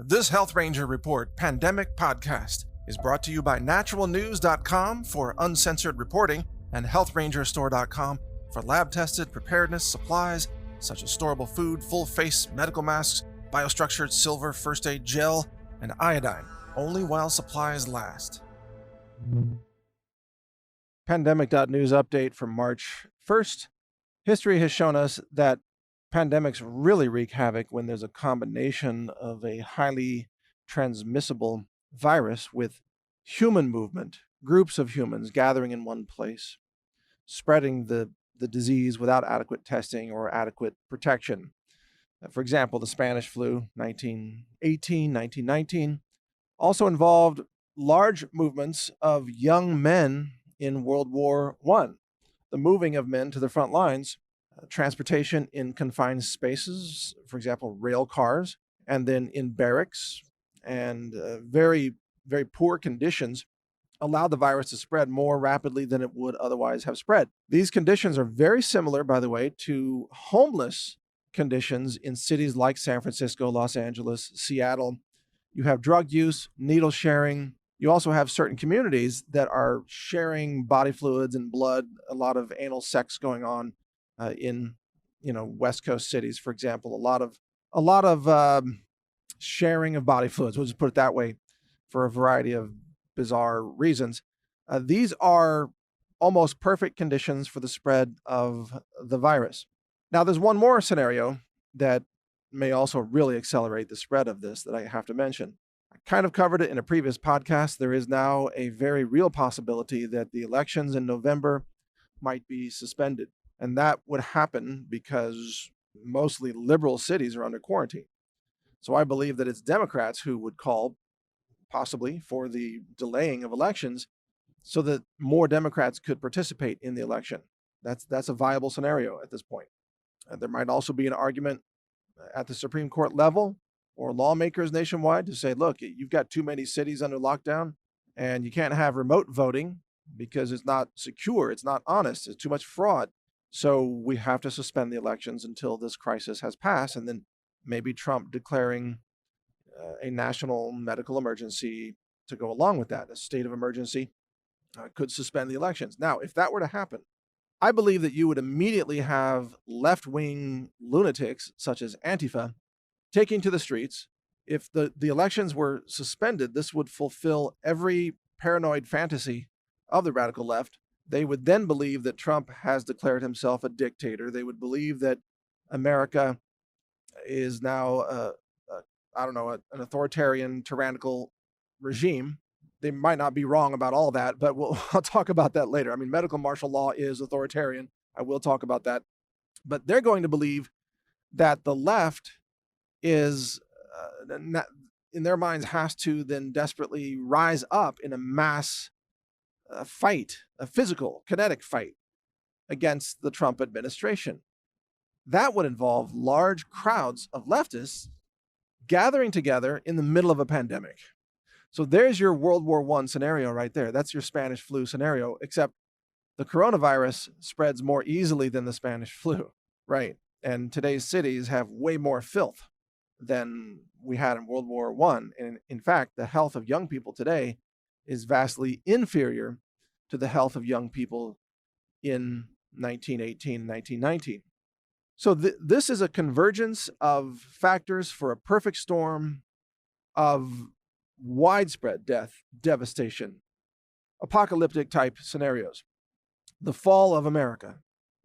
This Health Ranger Report Pandemic Podcast is brought to you by NaturalNews.com for uncensored reporting and HealthRangerStore.com for lab-tested preparedness supplies such as storable food, full-face medical masks, biostructured silver first aid gel, and iodine, only while supplies last. Pandemic.news update from March 1st. History has shown us that pandemics really wreak havoc when there's a combination of a highly transmissible virus with human movement, groups of humans gathering in one place, spreading the disease without adequate testing or adequate protection. For example, the Spanish flu, 1918, 1919, also involved large movements of young men in World War I. The moving of men to the front lines, transportation in confined spaces, for example, rail cars, and then in barracks, and very, very poor conditions allowed the virus to spread more rapidly than it would otherwise have spread. These conditions are very similar, by the way, to homeless conditions in cities like San Francisco, Los Angeles, Seattle. You have drug use, needle sharing. You also have certain communities that are sharing body fluids and blood, a lot of anal sex going on in West Coast cities, for example. A lot of sharing of body fluids, we'll just put it that way, for a variety of bizarre reasons. These are almost perfect conditions for the spread of the virus. Now, there's one more scenario that may also really accelerate the spread of this that I have to mention. I kind of covered it in a previous podcast. There is now a very real possibility that the elections in November might be suspended. And that would happen because mostly liberal cities are under quarantine. So I believe that it's Democrats who would call possibly for the delaying of elections so that more Democrats could participate in the election. That's a viable scenario at this point. There might also be an argument at the Supreme Court level or lawmakers nationwide to say, look, you've got too many cities under lockdown and you can't have remote voting because it's not secure, it's not honest, it's too much fraud. So we have to suspend the elections until this crisis has passed, and then maybe Trump declaring a national medical emergency to go along with that. A state of emergency could suspend the elections. Now, if that were to happen, I believe that you would immediately have left-wing lunatics such as Antifa taking to the streets. If the elections were suspended, this would fulfill every paranoid fantasy of the radical left. They would then believe that Trump has declared himself a dictator. They would believe that America is now, an authoritarian, tyrannical regime. They might not be wrong about all that, but I'll talk about that later. I mean, medical martial law is authoritarian. I will talk about that. But they're going to believe that the left is, in their minds, has to then desperately rise up in a mass fight, a physical, kinetic fight against the Trump administration. That would involve large crowds of leftists gathering together in the middle of a pandemic. So there's your World War I scenario right there. That's your Spanish flu scenario, except the coronavirus spreads more easily than the Spanish flu, right? And today's cities have way more filth than we had in World War I. And in fact, the health of young people today is vastly inferior to the health of young people in 1918 and 1919. So this is a convergence of factors for a perfect storm of widespread death, devastation, apocalyptic type scenarios. The fall of America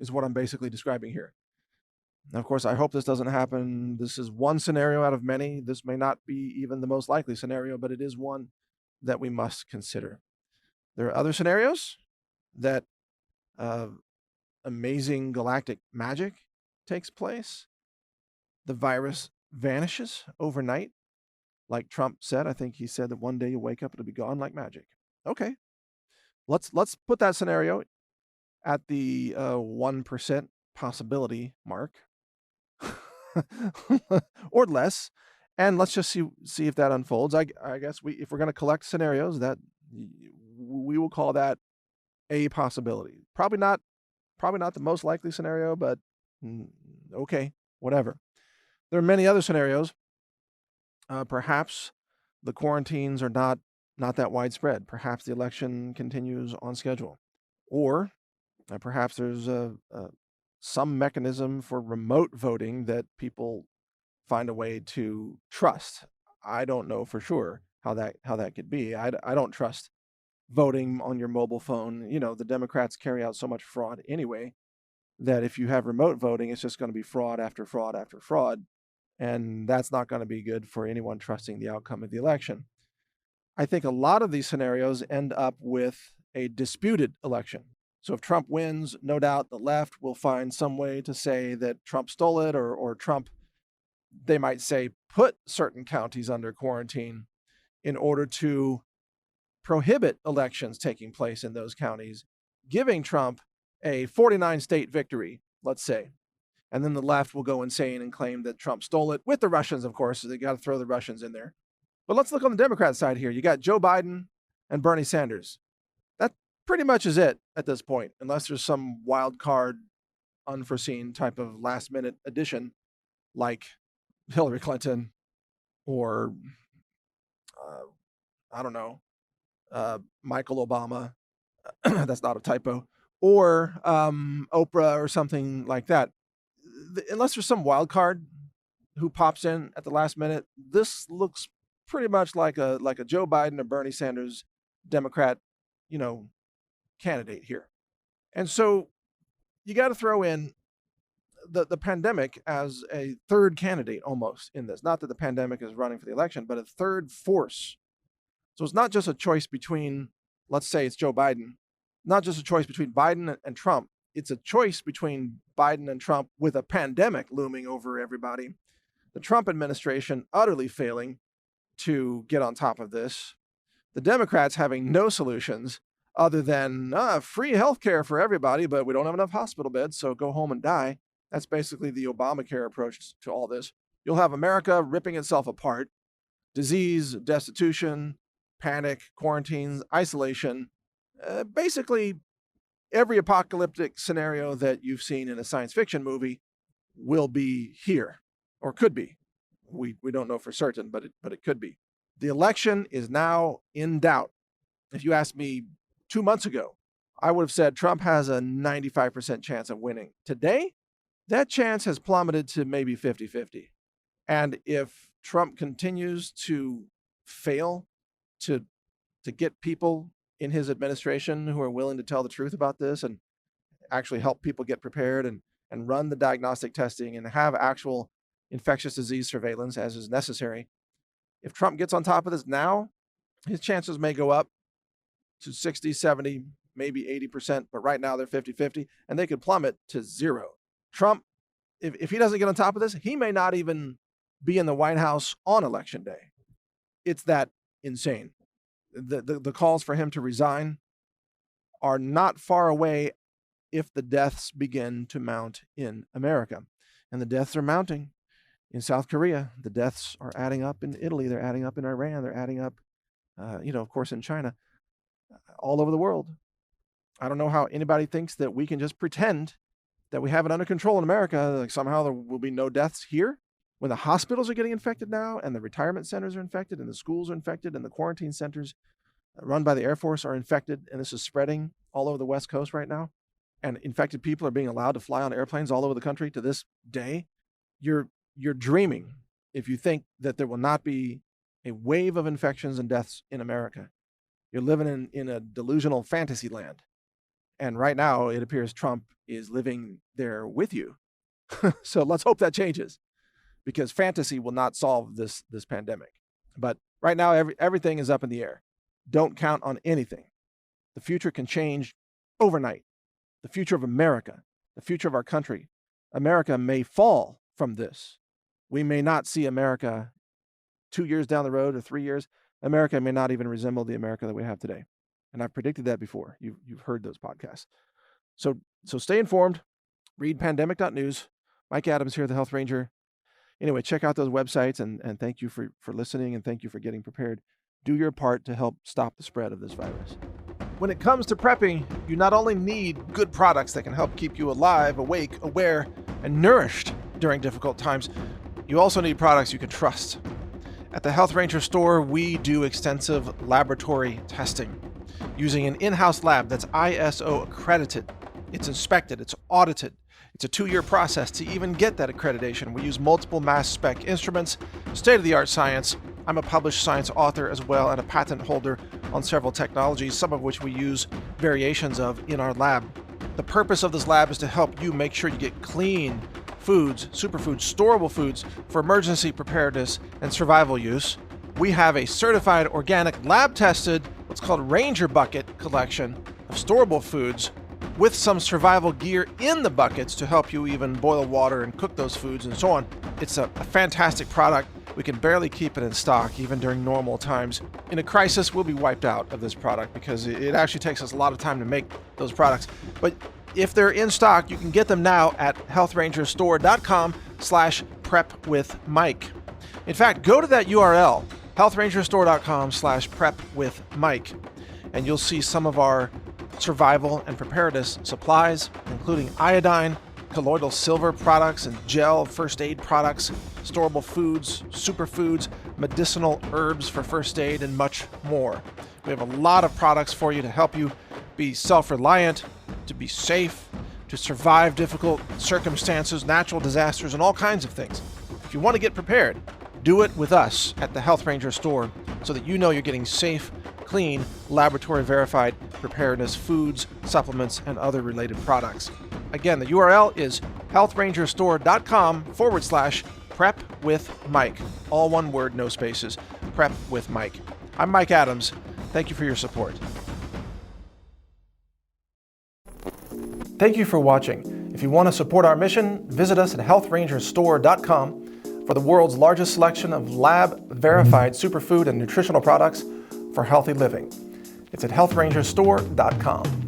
is what I'm basically describing here. Now, of course, I hope this doesn't happen. This is one scenario out of many. This may not be even the most likely scenario, but it is one that we must consider. There are other scenarios that amazing galactic magic takes place. The virus vanishes overnight. Like Trump said, I think he said that one day you wake up, it'll be gone like magic. Okay, let's put that scenario at the 1% possibility mark or less, and let's just see if that unfolds. I guess if we're going to collect scenarios, that we will call that a possibility. Probably not the most likely scenario, but okay, whatever. There are many other scenarios Perhaps the quarantines are not that widespread. Perhaps the election continues on schedule, or perhaps there's some mechanism for remote voting that people find a way to trust. I don't know for sure how that could be. I don't trust voting on your mobile phone. The Democrats carry out so much fraud anyway that if you have remote voting, it's just going to be fraud after fraud after fraud. And that's not going to be good for anyone trusting the outcome of the election. I think a lot of these scenarios end up with a disputed election. So if Trump wins, no doubt the left will find some way to say that Trump stole it, or Trump, they might say, put certain counties under quarantine in order to prohibit elections taking place in those counties, giving Trump a 49 state victory, let's say. And then the left will go insane and claim that Trump stole it, with the Russians, of course. So they got to throw the Russians in there. But let's look on the Democrat side here. You got Joe Biden and Bernie Sanders. That pretty much is it at this point, unless there's some wild card, unforeseen type of last minute addition like Hillary Clinton or, I don't know, Michael Obama. That's not a typo. Or Oprah or something like that. Unless there's some wild card who pops in at the last minute, this looks pretty much like a Joe Biden or Bernie Sanders Democrat, candidate here. And so you got to throw in the pandemic as a third candidate almost in this. Not that the pandemic is running for the election, but a third force. So it's not just a choice between, let's say it's Joe Biden, not just a choice between Biden and Trump. It's a choice between Biden and Trump with a pandemic looming over everybody. The Trump administration utterly failing to get on top of this. The Democrats having no solutions other than free health care for everybody, but we don't have enough hospital beds, so go home and die. That's basically the Obamacare approach to all this. You'll have America ripping itself apart. Disease, destitution, panic, quarantines, isolation. Basically, every apocalyptic scenario that you've seen in a science fiction movie will be here, or could be. We don't know for certain, but it could be. The election is now in doubt. If you asked me 2 months ago, I would have said Trump has a 95% chance of winning. Today, that chance has plummeted to maybe 50-50. And if Trump continues to fail to get people in his administration who are willing to tell the truth about this and actually help people get prepared and run the diagnostic testing and have actual infectious disease surveillance as is necessary, if Trump gets on top of this now, his chances may go up to 60, 70, maybe 80%, but right now they're 50-50, and they could plummet to zero. Trump, if he doesn't get on top of this, he may not even be in the White House on election day. It's that insane. The calls for him to resign are not far away if the deaths begin to mount in America. And the deaths are mounting in South Korea. The deaths are adding up in Italy. They're adding up in Iran. They're adding up, of course, in China, all over the world. I don't know how anybody thinks that we can just pretend that we have it under control in America. Like somehow there will be no deaths here when the hospitals are getting infected now, and the retirement centers are infected, and the schools are infected, and the quarantine centers run by the Air Force are infected, and this is spreading all over the West Coast right now. And infected people are being allowed to fly on airplanes all over the country to this day. You're dreaming if you think that there will not be a wave of infections and deaths in America. You're living in a delusional fantasy land. And right now, it appears Trump is living there with you. So let's hope that changes, because fantasy will not solve this pandemic. But right now, everything is up in the air. Don't count on anything. The future can change overnight. The future of America, the future of our country. America may fall from this. We may not see America 2 years down the road or 3 years. America may not even resemble the America that we have today. And I've predicted that before. You've heard those podcasts. So stay informed. Read pandemic.news. Mike Adams here, the Health Ranger. Anyway, check out those websites, and thank you for listening, and thank you for getting prepared. Do your part to help stop the spread of this virus. When it comes to prepping, you not only need good products that can help keep you alive, awake, aware, and nourished during difficult times, you also need products you can trust. At the Health Ranger store, we do extensive laboratory testing using an in-house lab that's ISO accredited. It's inspected, it's audited. It's a 2-year process to even get that accreditation. We use multiple mass spec instruments, state-of-the-art science. I'm a published science author as well and a patent holder on several technologies, some of which we use variations of in our lab. The purpose of this lab is to help you make sure you get clean foods, superfoods, storable foods for emergency preparedness and survival use. We have a certified organic lab-tested, what's called Ranger Bucket collection of storable foods with some survival gear in the buckets to help you even boil water and cook those foods and so on. It's a fantastic product. We can barely keep it in stock even during normal times. In a crisis, we'll be wiped out of this product because it actually takes us a lot of time to make those products. But if they're in stock, you can get them now at healthrangerstore.com/prepwithmike. In fact, go to that URL, healthrangerstore.com/prepwithmike, and you'll see some of our survival and preparedness supplies, including iodine, colloidal silver products and gel first aid products, storable foods, superfoods, medicinal herbs for first aid, and much more. We have a lot of products for you to help you be self-reliant, to be safe, to survive difficult circumstances, natural disasters, and all kinds of things. If you want to get prepared, do it with us at the Health Ranger store so that you know you're getting safe, clean, laboratory-verified preparedness foods, supplements, and other related products. Again, the URL is healthrangerstore.com/prepwithmike. All one word, no spaces. Prep with Mike. I'm Mike Adams. Thank you for your support. Thank you for watching. If you want to support our mission, visit us at healthrangerstore.com for the world's largest selection of lab-verified superfood and nutritional products for healthy living. It's at healthrangerstore.com.